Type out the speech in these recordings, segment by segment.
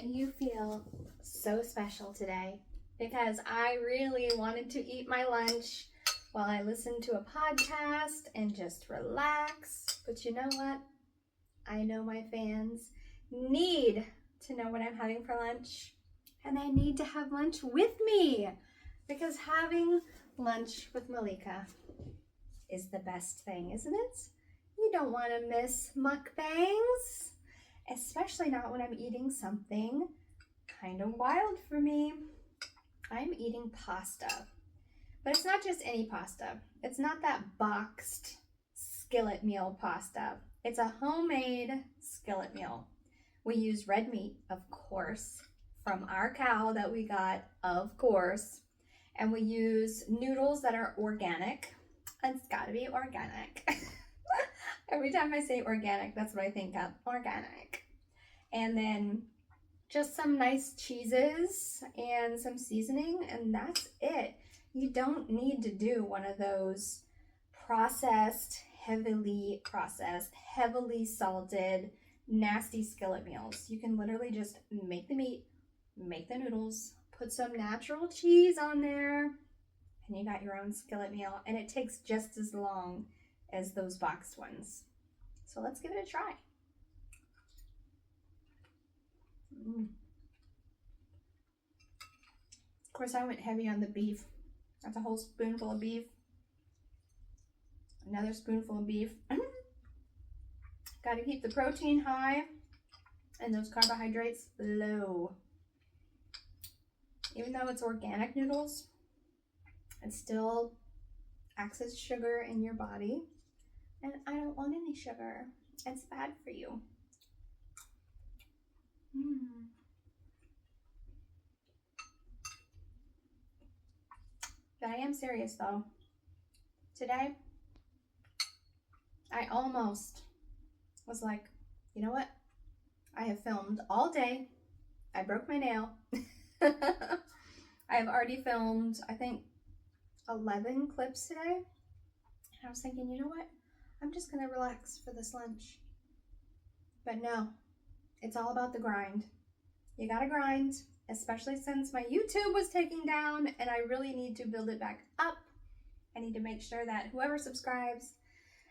you feel so special today because I really wanted to eat my lunch while I listened to a podcast and just relax. But you know what? I know my fans need to know what I'm having for lunch, and they need to have lunch with me because having lunch with Malika is the best thing, isn't it? You don't want to miss mukbangs, especially not when I'm eating something kind of wild for me. I'm eating pasta, but it's not just any pasta. It's not that boxed skillet meal pasta. It's a homemade skillet meal. We use red meat, of course, from our cow that we got, of course, and we use noodles that are organic. It's got to be organic. Every time I say organic, that's what I think of, organic. And then just some nice cheeses and some seasoning, and that's it. You don't need to do one of those heavily processed, heavily salted, nasty skillet meals. You can literally just make the meat, make the noodles, put some natural cheese on there, and you got your own skillet meal, and it takes just as long as those boxed ones. So let's give it a try. Of course, I went heavy on the beef. That's a whole spoonful of beef. Another spoonful of beef. Got to keep the protein high and those carbohydrates low. Even though it's organic noodles, it still acts as sugar in your body. And I don't want any sugar. It's bad for you. But I am serious though. Today, I almost was like, you know what? I have filmed all day. I broke my nail. I have already filmed, I think, 11 clips today. And I was thinking, you know what? I'm just gonna relax for this lunch. But no, it's all about the grind. You gotta grind, especially since my YouTube was taken down and I really need to build it back up. I need to make sure that whoever subscribes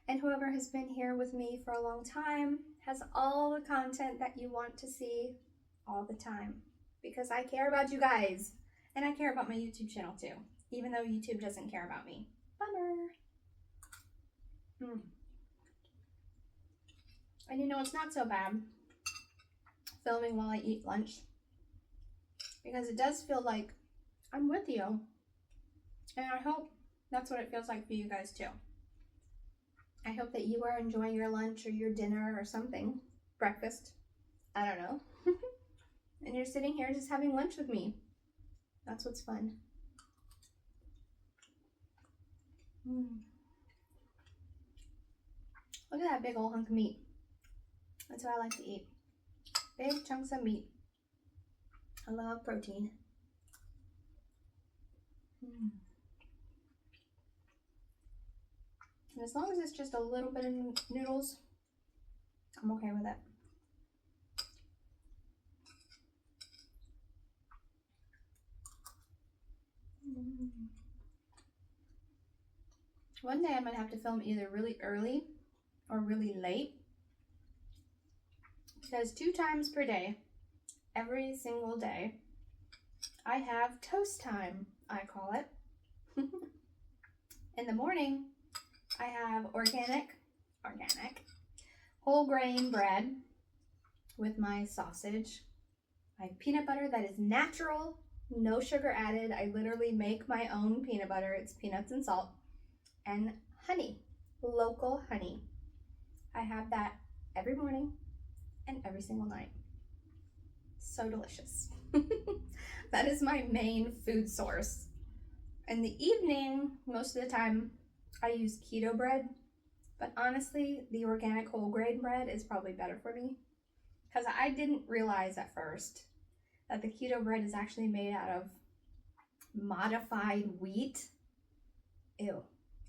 and whoever has been here with me for a long time has all the content that you want to see all the time. Because I care about you guys, and I care about my YouTube channel too, even though YouTube doesn't care about me. Bummer. And you know, it's not so bad filming while I eat lunch, because it does feel like I'm with you. And I hope that's what it feels like for you guys too. I hope that you are enjoying your lunch or your dinner or something. Breakfast. I don't know. And you're sitting here just having lunch with me. That's what's fun. Look at that big old hunk of meat. That's what I like to eat. Big chunks of meat. I love protein. And as long as it's just a little bit of noodles, I'm okay with it. One day I might have to film either really early or really late, because 2 times per day, every single day, I have toast time, I call it. In the morning, I have organic, whole grain bread with my sausage, my peanut butter that is natural, no sugar added. I literally make my own peanut butter. It's peanuts and salt, and honey, local honey. I have that every morning and every single night. So delicious. That is my main food source. In the evening, most of the time, I use keto bread, but honestly, the organic whole grain bread is probably better for me, because I didn't realize at first that the keto bread is actually made out of modified wheat. Ew.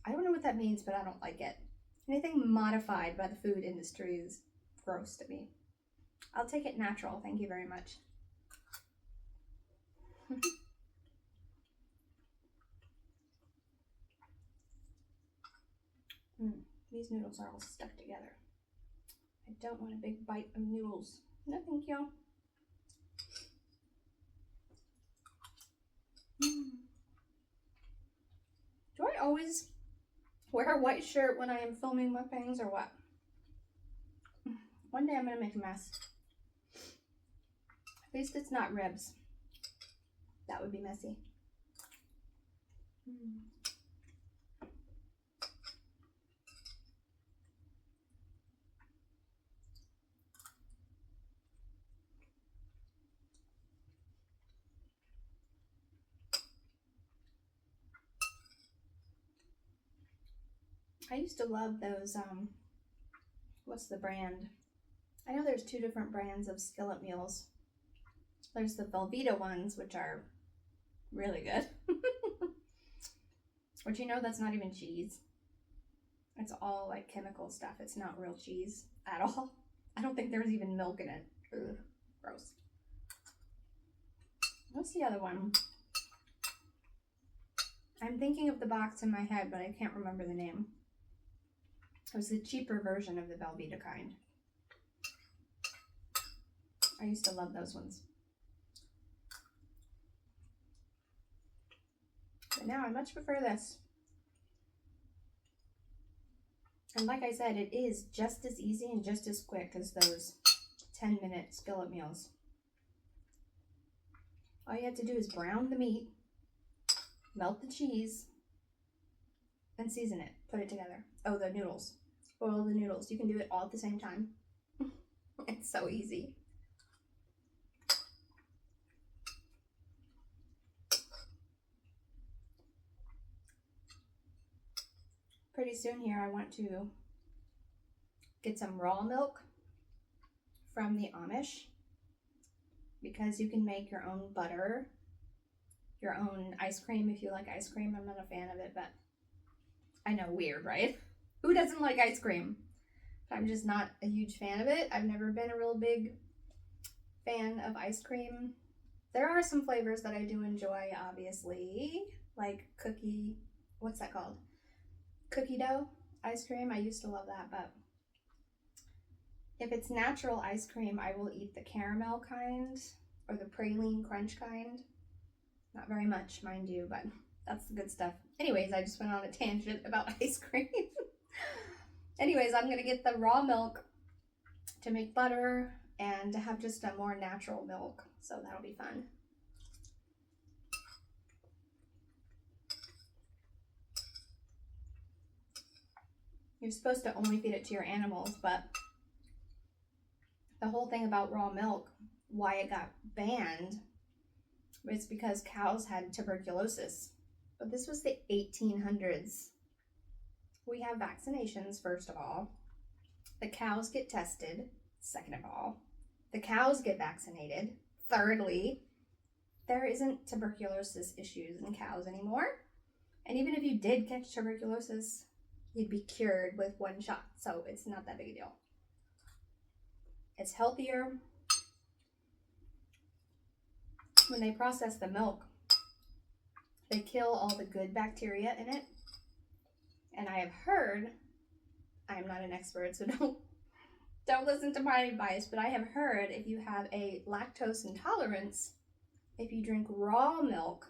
I don't know what that means, but I don't like it. Anything modified by the food industry is gross to me. I'll take it natural, thank you very much. These noodles are all stuck together. I don't want a big bite of noodles. No, thank you. Do I always wear a white shirt when I am filming mukbangs or what? One day I'm gonna make a mess. At least it's not ribs. That would be messy. I used to love those, what's the brand? I know there's 2 different brands of skillet meals. There's the Velveeta ones, which are really good. But you know that's not even cheese. It's all like chemical stuff. It's not real cheese at all. I don't think there's even milk in it. Ugh, gross. What's the other one? I'm thinking of the box in my head, but I can't remember the name. It was the cheaper version of the Velveeta kind. I used to love those ones. But now I much prefer this. And like I said, it is just as easy and just as quick as those 10-minute skillet meals. All you have to do is brown the meat, melt the cheese, and season it. Put it together. Oh, the noodles. Boil the noodles. You can do it all at the same time. It's so easy. Pretty soon here I want to get some raw milk from the Amish, because you can make your own butter, your own ice cream if you like ice cream. I'm not a fan of it, but I know, weird, right? Who doesn't like ice cream? I'm just not a huge fan of it. I've never been a real big fan of ice cream. There are some flavors that I do enjoy, obviously, like cookie, what's that called? Cookie dough ice cream. I used to love that, but if it's natural ice cream, I will eat the caramel kind or the praline crunch kind. Not very much, mind you, but that's the good stuff. Anyways, I just went on a tangent about ice cream. Anyways, I'm gonna get the raw milk to make butter and to have just a more natural milk, so that'll be fun. You're supposed to only feed it to your animals, but the whole thing about raw milk, why it got banned, was because cows had tuberculosis. But this was the 1800s. We have vaccinations, first of all. The cows get tested, second of all. The cows get vaccinated. Thirdly, there isn't tuberculosis issues in cows anymore. And even if you did catch tuberculosis, you'd be cured with 1 shot. So it's not that big a deal. It's healthier. When they process the milk, they kill all the good bacteria in it. And I have heard, I am not an expert, so don't listen to my advice, but I have heard if you have a lactose intolerance, if you drink raw milk,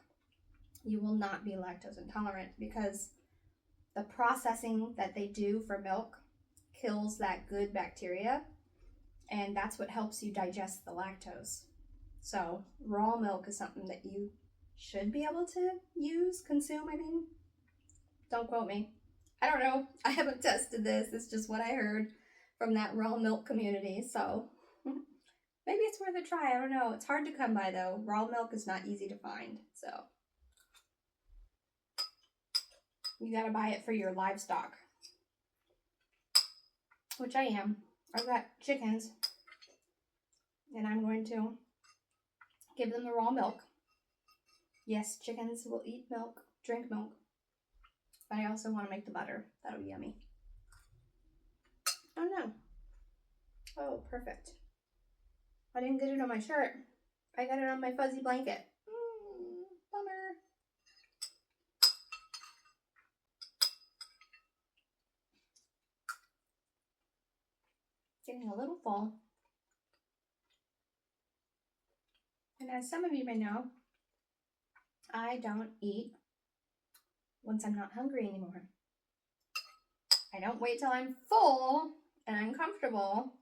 you will not be lactose intolerant, because the processing that they do for milk kills that good bacteria, and that's what helps you digest the lactose. So raw milk is something that you should be able to consume, I mean. Don't quote me. I don't know. I haven't tested this. It's just what I heard from that raw milk community. So maybe it's worth a try. I don't know. It's hard to come by, though. Raw milk is not easy to find. So you got to buy it for your livestock, which I am. I've got chickens, and I'm going to give them the raw milk. Yes, chickens will eat milk, drink milk. But I also want to make the butter. That'll be yummy. Oh no. Oh, perfect. I didn't get it on my shirt. I got it on my fuzzy blanket. getting a little full. And as some of you may know, I don't eat once I'm not hungry anymore. I don't wait till I'm full and uncomfortable.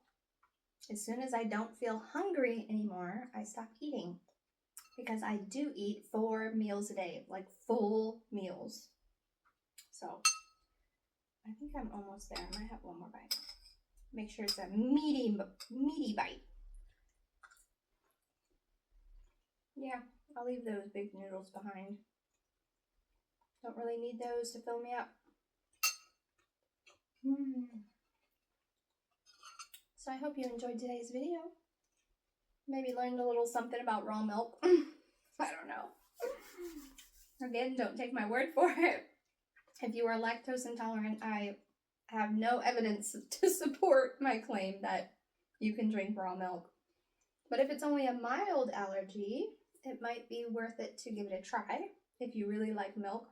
As soon as I don't feel hungry anymore, I stop eating. Because I do eat 4 meals a day, like full meals. So, I think I'm almost there. I might have one more bite. Make sure it's a meaty bite. Yeah, I'll leave those big noodles behind. Don't really need those to fill me up. So I hope you enjoyed today's video. Maybe learned a little something about raw milk. I don't know. Again, don't take my word for it. If you are lactose intolerant, I have no evidence to support my claim that you can drink raw milk. But if it's only a mild allergy, it might be worth it to give it a try if you really like milk.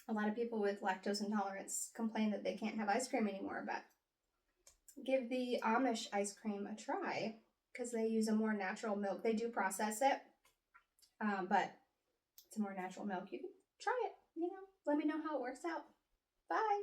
A lot of people with lactose intolerance complain that they can't have ice cream anymore, but give the Amish ice cream a try because they use a more natural milk. They do process it, but it's a more natural milk. You can try it, let me know how it works out. Bye.